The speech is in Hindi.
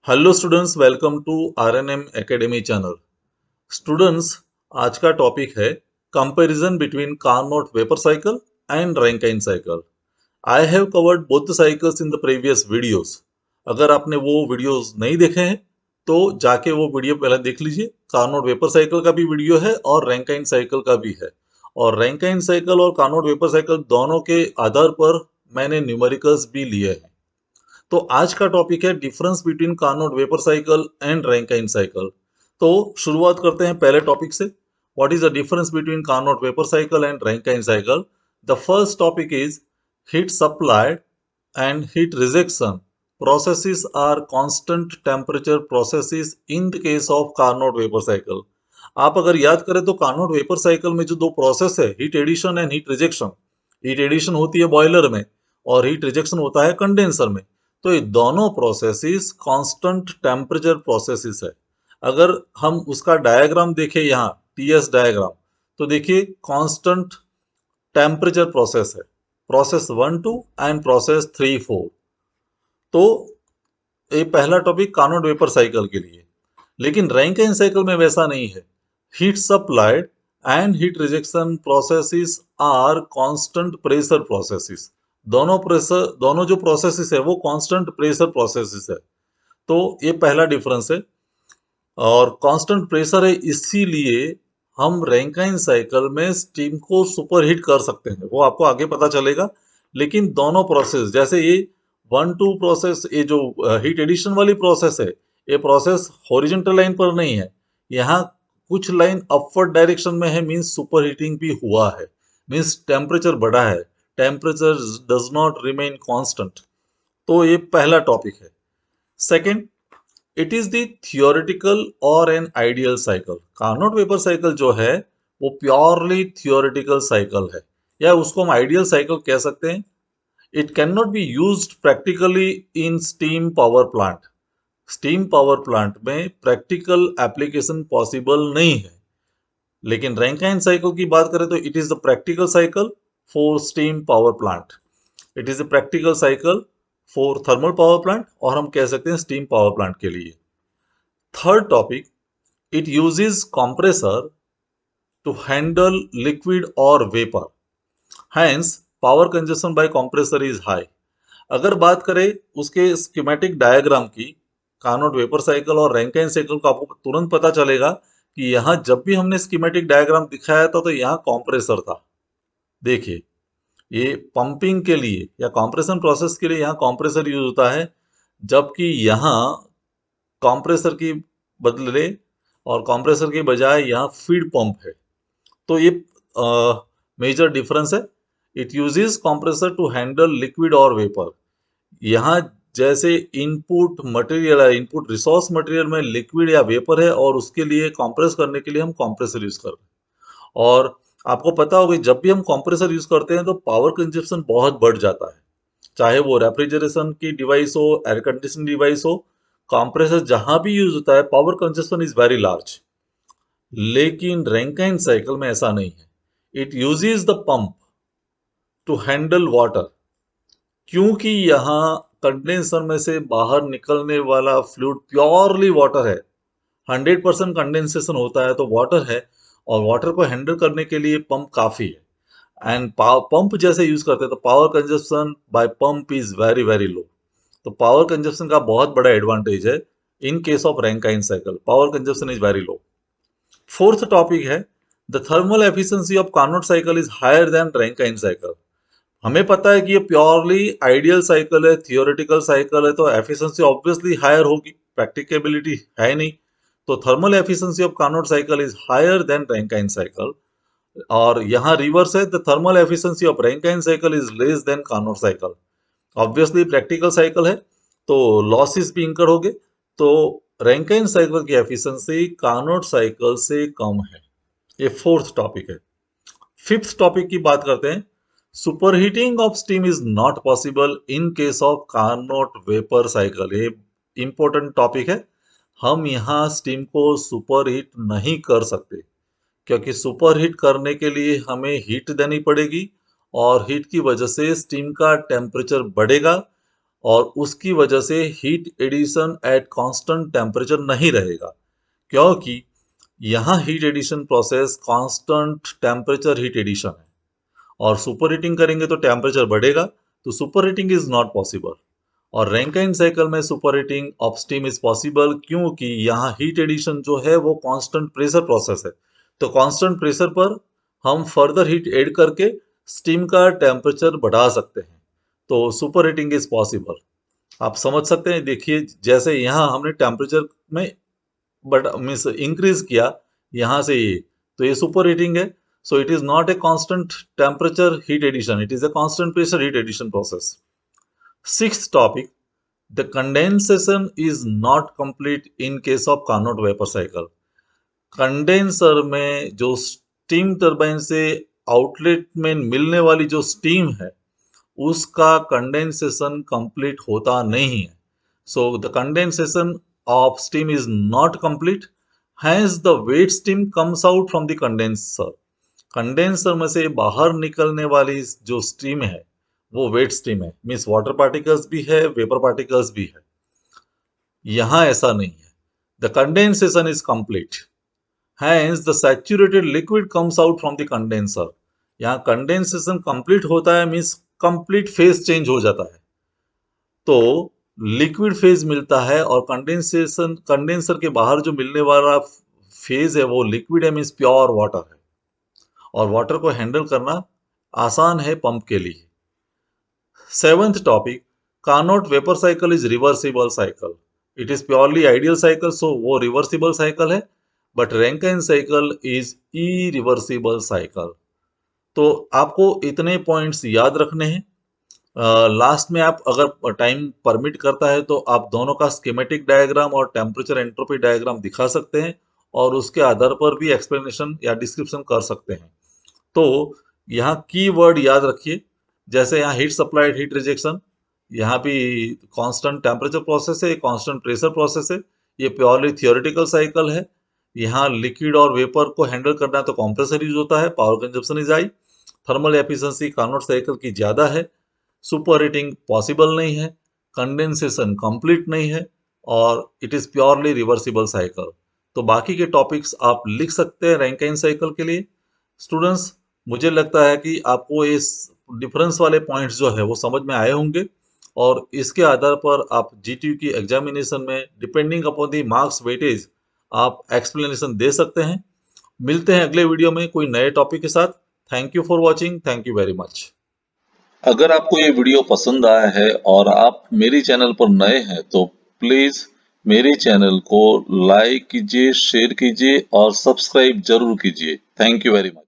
Hello students, welcome to RNM academy channel. Students, आज का टॉपिक है comparison between Carnot vapour cycle and Rankine cycle. I have covered both the cycles in the previous videos. अगर आपने वो वीडियोस नहीं देखे हैं तो जाके वो वीडियो पहले देख लीजिए। कार्नोट वेपर साइकिल का भी वीडियो है और रैंकाइन साइकिल का भी है। और रैंकाइन साइकिल और कार्नोट वेपर साइकिल दोनों के आधार पर मैंने न्यूमेरिकल्स भी लिए हैं। तो आज का टॉपिक है difference between Carnot vapour cycle and Rankine cycle. तो शुरुआत करते हैं पहले टॉपिक से। What is the difference between Carnot vapour cycle and Rankine cycle? The first topic is heat supplied and heat rejection processes are constant temperature processes in the case of Carnot vapor cycle। आप अगर याद करें तो कार्नोट वेपर साइकिल में जो दो प्रोसेस है, heat addition and heat rejection. Heat addition होती है बॉयलर में और हीट रिजेक्शन होता है कंडेंसर में। तो ये दोनों प्रोसेसेस कांस्टेंट टेम्परेचर प्रोसेसेस है। अगर हम उसका डायग्राम देखें यहाँ, टीएस डायग्राम, तो देखिए कांस्टेंट टेम्परेचर प्रोसेस है, प्रोसेस 1 2 एंड प्रोसेस 3 4। तो ये पहला टॉपिक कार्नोट वेपर साइकिल के लिए। लेकिन रैंकाइन साइकिल में वैसा नहीं है। Heat supplied and heat rejection processes are constant pressure processes. दोनों जो प्रोसेसेस है वो कांस्टेंट प्रेशर प्रोसेसेस है। तो ये पहला डिफरेंस है। और कांस्टेंट प्रेशर है, इसीलिए हम रैंकाइन साइकिल में स्टीम को सुपरहीट कर सकते हैं, वो आपको आगे पता चलेगा। लेकिन दोनों प्रोसेस, जैसे ये 1 2 प्रोसेस, ये जो हीट एडिशन वाली प्रोसेस है, ये प्रोसेस हॉरिजॉन्टल लाइन पर नहीं है। यहाँ कुछ लाइन अपवर्ड डायरेक्शन में है, मीन्स सुपर हीटिंग भी हुआ है, मीन्स टेम्परेचर बढ़ा है। Temperature does not remain constant. तो ये पहला टॉपिक है। Second, it is the theoretical और an ideal cycle. Carnot vapour cycle जो है वो प्योरली थियोरेटिकल साइकिल है, या उसको हम आइडियल साइकिल कह सकते हैं। It can not be used practically in steam power plant. Steam power plant में प्रैक्टिकल एप्लीकेशन पॉसिबल नहीं है। लेकिन रैंकाइन साइकिल की बात करें तो it is the practical cycle for steam power plant. It is a practical cycle for thermal power plant, और हम कह सकते हैं स्टीम पावर प्लांट के लिए। Third topic, it uses compressor to handle liquid और vapour, hence power consumption by compressor is high. अगर बात करें उसके स्कीमेटिक डायग्राम की, कार्नोट वेपर साइकिल और रैंकाइन साइकिल को, आपको तुरंत पता चलेगा कि यहाँ जब भी हमने स्कीमेटिक डायग्राम दिखाया था तो यहाँ कंप्रेसर था। देखिए, ये पंपिंग के लिए या कंप्रेशन प्रोसेस के लिए यहाँ कंप्रेसर यूज होता है, जबकि यहाँ कंप्रेसर की बदले और कंप्रेसर के बजाय यहाँ फीड पंप है। तो ये मेजर डिफरेंस है। It uses compressor to handle liquid और वेपर। यहाँ जैसे इनपुट मटेरियल है, इनपुट रिसोर्स मटेरियल में लिक्विड या वेपर है, और उसके लिए कंप्रेस करने के लिए हम कंप्रेसर यूज कर रहे हैं। और आपको पता होगा जब भी हम कंप्रेसर यूज करते हैं तो पावर कंजप्शन बहुत बढ़ जाता है, चाहे वो रेफ्रिजरेशन की डिवाइस हो, एयर कंडीशनिंग डिवाइस हो। कंप्रेसर जहां भी यूज होता है power consumption is very large. लेकिन रैंकाइन साइकिल में ऐसा नहीं है। It uses the pump to handle water, क्योंकि यहाँ कंडेंसर में से बाहर निकलने वाला फ्लूइड प्योरली वाटर है। 100% कंडेंसेशन होता है तो वाटर है, और वाटर को हैंडल करने के लिए पंप काफी है। एंड पंप जैसे यूज करते हैं तो power consumption by pump is very very low. तो पावर कंजप्शन का बहुत बड़ा एडवांटेज है। In case of Rankine cycle power consumption is very low. Fourth topic है, the thermal efficiency of Carnot cycle is higher than Rankine cycle. हमें पता है कि ये प्योरली आइडियल साइकिल है, थियोरेटिकल साइकिल है, तो एफिशिएंसी ऑब्वियसली हायर होगी, प्रैक्टिकेबिलिटी है नहीं। तो thermal efficiency of Carnot cycle is higher than Rankine cycle. और यहाँ रिवर्स है, the thermal efficiency of Rankine cycle is less than Carnot cycle. Obviously practical cycle है तो लॉसेस भी इंकर होंगे। तो रैंकाइन साइकिल की एफिशिएंसी कार्नोट साइकिल से कम है। ये फोर्थ टॉपिक है। फिफ्थ टॉपिक की बात करते हैं। Superheating of steam is not possible in case of Carnot vapour cycle. ये इंपॉर्टेंट टॉपिक है। हम यहाँ स्टीम को सुपरहीट नहीं कर सकते, क्योंकि सुपरहीट करने के लिए हमें हीट देनी पड़ेगी, और हीट की वजह से स्टीम का टेम्परेचर बढ़ेगा, और उसकी वजह से heat addition at constant temperature नहीं रहेगा, क्योंकि यहाँ heat addition process constant temperature heat addition है, और सुपर हीटिंग करेंगे तो टेम्परेचर बढ़ेगा, तो super heating is not possible. और रैंकाइन साइकिल में super heating of steam is possible, क्योंकि यहाँ हीट एडिशन जो है वो कांस्टेंट प्रेशर प्रोसेस है, तो कांस्टेंट प्रेशर पर हम फर्दर हीट ऐड करके स्टीम का टेम्परेचर बढ़ा सकते हैं, तो सुपर हीटिंग इज पॉसिबल। आप समझ सकते हैं, देखिए जैसे यहाँ हमने टेम्परेचर में बट मीन्स इंक्रीज किया यहाँ से ये, तो ये सुपर हीटिंग है। So it is not a constant temperature heat addition, it is a constant pressure heat addition process. Sixth topic, the condensation is not complete in case of Carnot vapour cycle. Condenser में जो स्टीम टरबाइन से आउटलेट में मिलने वाली जो स्टीम है उसका कंडेंसेशन कंप्लीट होता नहीं है। So the condensation of steam is not complete, hence the wet steam comes out from the condenser। Condenser में से बाहर निकलने वाली जो स्टीम है वो वेट स्टीम है, मीन्स वाटर पार्टिकल्स भी है, वेपर पार्टिकल्स भी है। यहाँ ऐसा नहीं है, the condensation is complete, hence the saturated liquid comes out from the condenser। यहाँ कंडेंसेशन कंप्लीट होता है, मीन्स कंप्लीट फेज चेंज हो जाता है, तो लिक्विड फेज मिलता है, और कंडेंसर के बाहर जो मिलने वाला फेज है वो लिक्विड है, मीन्स प्योर वाटर है, और वाटर को हैंडल करना आसान है पंप के लिए। Seventh topic, Carnot vapour cycle is reversible cycle, it is purely ideal cycle, so वो रिवर्सिबल साइकिल है, but Rankine cycle is irreversible cycle. तो आपको इतने पॉइंट्स याद रखने हैं। लास्ट में आप अगर टाइम परमिट करता है तो आप दोनों का स्कीमेटिक डायग्राम और टेम्परेचर एंट्रोपी डायग्राम दिखा सकते हैं, और उसके आधार पर भी एक्सप्लेनेशन या डिस्क्रिप्शन कर सकते हैं। तो यहाँ की वर्ड याद रखिए, जैसे यहाँ हीट सप्लाइड हीट रिजेक्शन, यहाँ भी कांस्टेंट टेम्परेचर प्रोसेस है, कांस्टेंट प्रेशर प्रोसेस है, ये प्योरली थियोरेटिकल साइकिल है। यहाँ लिक्विड और वेपर को हैंडल करना है तो कंप्रेसर यूज होता है, power consumption is high, thermal efficiency Carnot cycle की ज्यादा है, सुपर हीटिंग पॉसिबल नहीं है, कंडेंसेशन कंप्लीट नहीं है, और it is purely reversible cycle. तो बाकी के टॉपिक्स आप लिख सकते हैं रैंकाइन साइकिल के लिए। स्टूडेंट्स, मुझे लगता है कि आपको इस डिफरेंस वाले पॉइंट्स जो है वो समझ में आए होंगे, और इसके आधार पर आप जीटीयू की एग्जामिनेशन में depending upon the marks weightage आप एक्सप्लेनेशन दे सकते हैं। मिलते हैं अगले वीडियो में कोई नए टॉपिक के साथ। Thank you for watching, thank you very much. अगर आपको ये वीडियो पसंद आया है और आप मेरे चैनल पर नए हैं तो प्लीज मेरे चैनल को लाइक कीजिए, शेयर कीजिए और सब्सक्राइब जरूर कीजिए। Thank you very much.